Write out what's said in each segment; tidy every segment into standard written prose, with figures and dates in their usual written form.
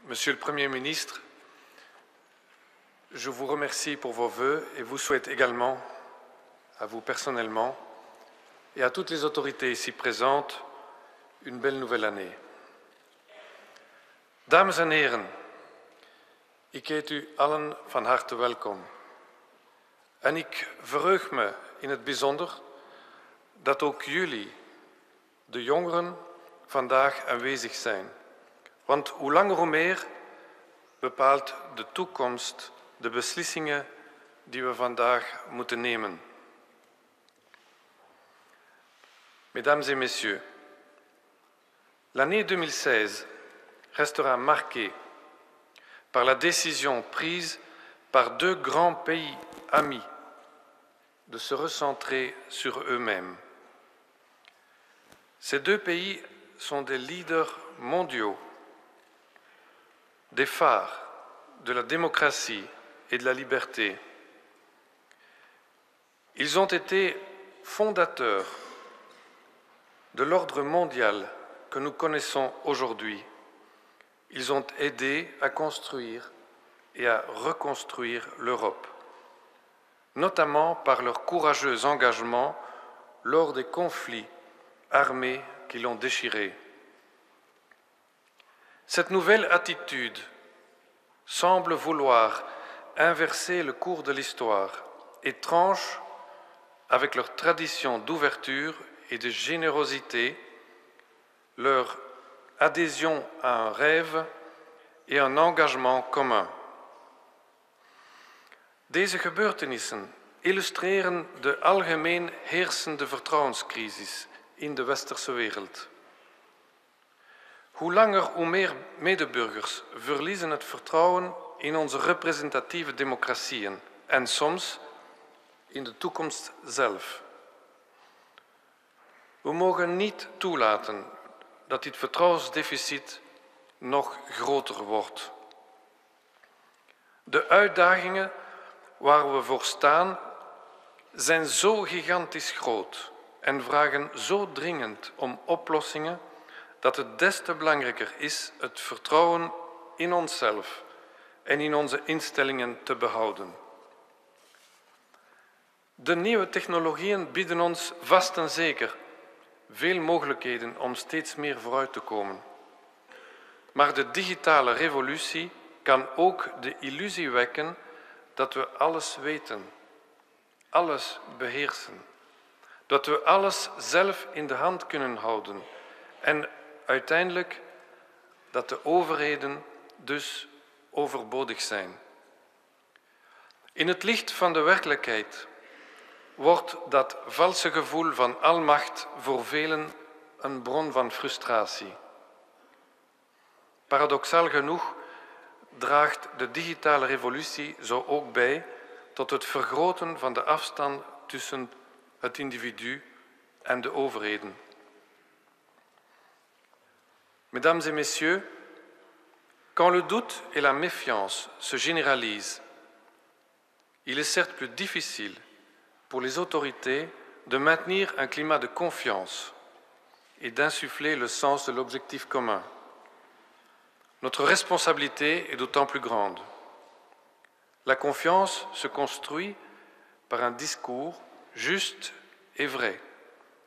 Monsieur le Premier ministre, je vous remercie pour vos vœux et vous souhaite également, à vous personnellement et à toutes les autorités ici présentes, une belle nouvelle année. Dames en heren, ik heet u allen van harte welkom. En ik verheug me in het bijzonder dat ook jullie, de jongeren, vandaag aanwezig zijn. Want hoe langer hoe meer bepaalt de toekomst de beslissingen die we vandaag moeten nemen. Mesdames et messieurs, l'année 2016 restera marquée par la décision prise par deux grands pays amis de se recentrer sur eux-mêmes. Ces deux pays sont des leaders mondiaux, des phares de la démocratie et de la liberté. Ils ont été fondateurs de l'ordre mondial que nous connaissons aujourd'hui. Ils ont aidé à construire et à reconstruire l'Europe, notamment par leur courageux engagement lors des conflits armés qui l'ont déchirée. Cette nouvelle attitude semble vouloir inverser le cours de l'histoire et tranche avec leur tradition d'ouverture et de générosité, leur adhésion à un rêve et un engagement commun. Deze gebeurtenissen illustreren de algemeen heersende vertrouwenscrisis in de westerse wereld. Hoe langer hoe meer medeburgers verliezen het vertrouwen in onze representatieve democratieën en soms in de toekomst zelf. We mogen niet toelaten dat dit vertrouwensdeficit nog groter wordt. De uitdagingen waar we voor staan zijn zo gigantisch groot en vragen zo dringend om oplossingen dat het des te belangrijker is het vertrouwen in onszelf en in onze instellingen te behouden. De nieuwe technologieën bieden ons vast en zeker veel mogelijkheden om steeds meer vooruit te komen. Maar de digitale revolutie kan ook de illusie wekken dat we alles weten, alles beheersen, dat we alles zelf in de hand kunnen houden en uiteindelijk dat de overheden dus overbodig zijn. In het licht van de werkelijkheid wordt dat valse gevoel van almacht voor velen een bron van frustratie. Paradoxaal genoeg draagt de digitale revolutie zo ook bij tot het vergroten van de afstand tussen het individu en de overheden. Mesdames et messieurs, quand le doute et la méfiance se généralisent, il est certes plus difficile pour les autorités de maintenir un climat de confiance et d'insuffler le sens de l'objectif commun. Notre responsabilité est d'autant plus grande. La confiance se construit par un discours juste et vrai,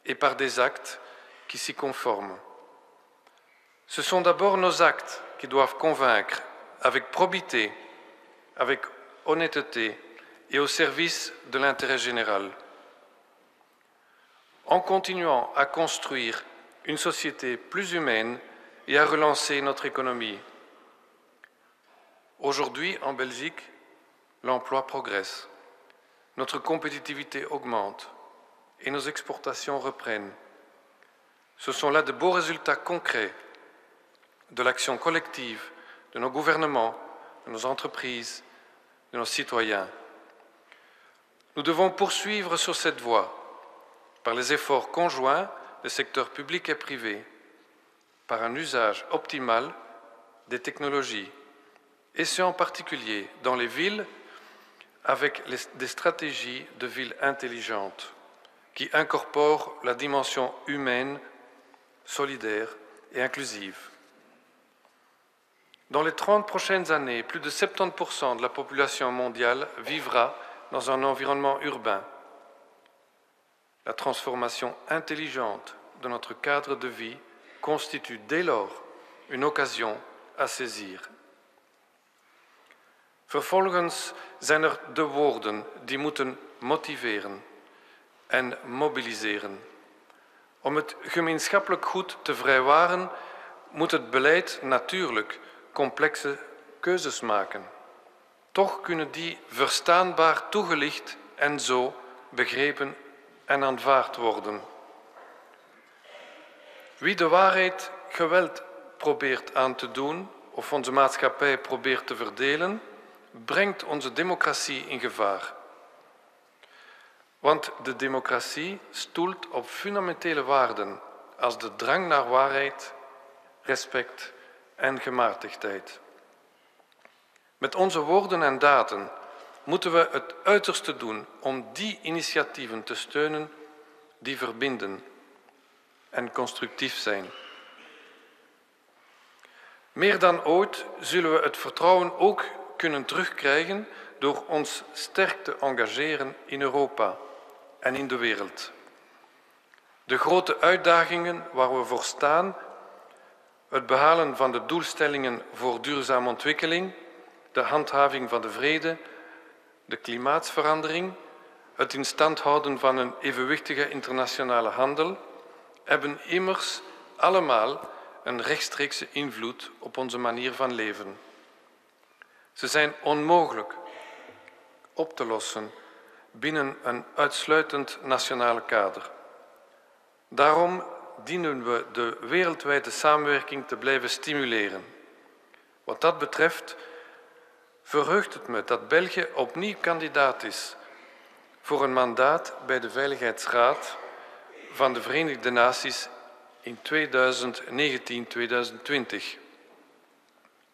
et par des actes qui s'y conforment. Ce sont d'abord nos actes qui doivent convaincre avec probité, avec honnêteté et au service de l'intérêt général. En continuant à construire une société plus humaine et à relancer notre économie. Aujourd'hui, en Belgique, l'emploi progresse, notre compétitivité augmente et nos exportations reprennent. Ce sont là de beaux résultats concrets de l'action collective de nos gouvernements, de nos entreprises, de nos citoyens. Nous devons poursuivre sur cette voie par les efforts conjoints des secteurs publics et privés, par un usage optimal des technologies, et ce en particulier dans les villes avec des stratégies de villes intelligentes qui incorporent la dimension humaine, solidaire et inclusive. Dans les 30 prochaines années, plus de 70% de la population mondiale vivra dans un environnement urbain. La transformation intelligente de notre cadre de vie constitue dès lors une occasion à saisir. Vervolgens zijn de woorden die moeten motiveren en mobiliseren. Om het gemeenschappelijk goed te vrijwaren, moet het beleid natuurlijk complexe keuzes maken. Toch kunnen die verstaanbaar toegelicht en zo begrepen en aanvaard worden. Wie de waarheid geweld probeert aan te doen of onze maatschappij probeert te verdelen, brengt onze democratie in gevaar. Want de democratie stoelt op fundamentele waarden als de drang naar waarheid, respect en gematigdheid. Met onze woorden en daden moeten we het uiterste doen om die initiatieven te steunen die verbinden en constructief zijn. Meer dan ooit zullen we het vertrouwen ook kunnen terugkrijgen door ons sterk te engageren in Europa en in de wereld. De grote uitdagingen waar we voor staan, het behalen van de doelstellingen voor duurzame ontwikkeling, de handhaving van de vrede, de klimaatsverandering, het in stand houden van een evenwichtige internationale handel, hebben immers allemaal een rechtstreekse invloed op onze manier van leven. Ze zijn onmogelijk op te lossen binnen een uitsluitend nationale kader. Daarom dienen we de wereldwijde samenwerking te blijven stimuleren. Wat dat betreft verheugt het me dat België opnieuw kandidaat is voor een mandaat bij de Veiligheidsraad van de Verenigde Naties in 2019-2020.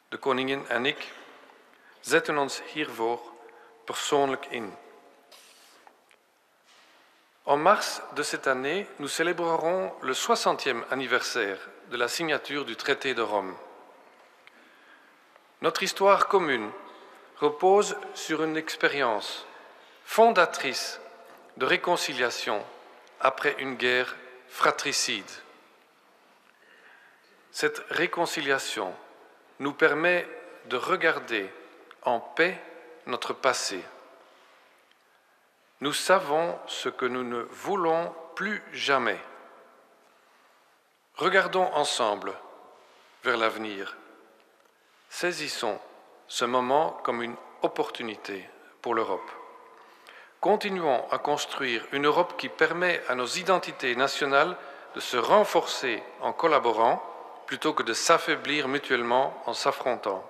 De koningin en ik zetten ons hiervoor persoonlijk in. En mars de cette année, nous célébrerons le 60e anniversaire de la signature du traité de Rome. Notre histoire commune repose sur une expérience fondatrice de réconciliation après une guerre fratricide. Cette réconciliation nous permet de regarder en paix notre passé. Nous savons ce que nous ne voulons plus jamais. Regardons ensemble vers l'avenir. Saisissons ce moment comme une opportunité pour l'Europe. Continuons à construire une Europe qui permet à nos identités nationales de se renforcer en collaborant plutôt que de s'affaiblir mutuellement en s'affrontant.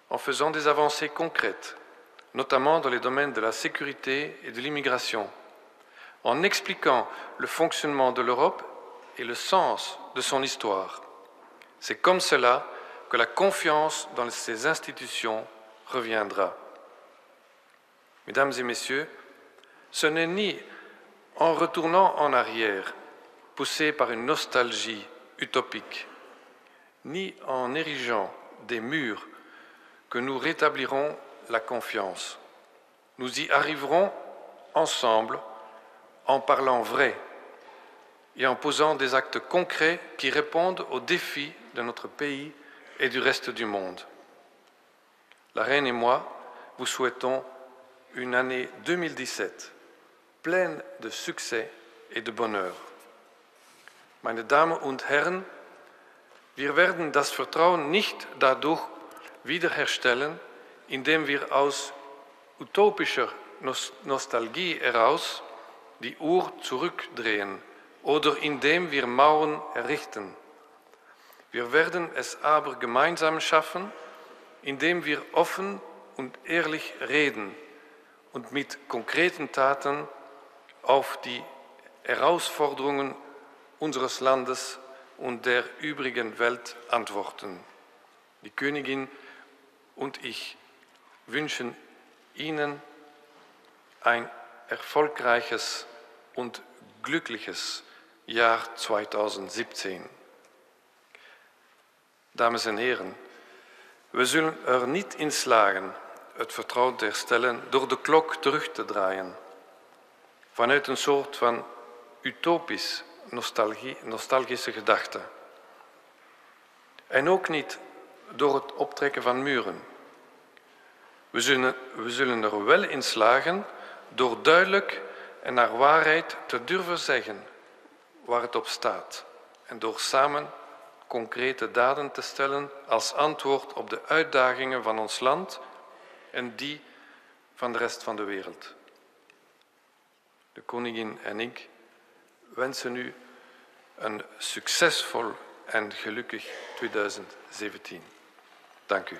En faisant des avancées concrètes, notamment dans les domaines de la sécurité et de l'immigration, en expliquant le fonctionnement de l'Europe et le sens de son histoire. C'est comme cela que la confiance dans ces institutions reviendra. Mesdames et messieurs, ce n'est ni en retournant en arrière, poussé par une nostalgie utopique, ni en érigeant des murs que nous rétablirons la confiance. Nous y arriverons ensemble en parlant vrai et en posant des actes concrets qui répondent aux défis de notre pays et du reste du monde. La Reine et moi vous souhaitons une année 2017 pleine de succès et de bonheur. Meine Damen und Herren, wir werden das Vertrauen nicht dadurch wiederherstellen, indem wir aus utopischer Nostalgie heraus die Uhr zurückdrehen oder indem wir Mauern errichten. Wir werden es aber gemeinsam schaffen, indem wir offen und ehrlich reden und mit konkreten Taten auf die Herausforderungen unseres Landes und der übrigen Welt antworten. Die Königin und ich wünschen Ihnen ein erfolgreiches und glückliches Jahr 2017. Dames en heren, We zullen er niet in slagen het vertrouwen te herstellen door de klok terug te draaien. Vanuit een soort van utopisch nostalgische gedachte. En ook niet door het optrekken van muren. We zullen er wel in slagen door duidelijk en naar waarheid te durven zeggen waar het op staat. En door samen concrete daden te stellen als antwoord op de uitdagingen van ons land en die van de rest van de wereld. De koningin en ik wensen u een succesvol en gelukkig 2017. Dank u.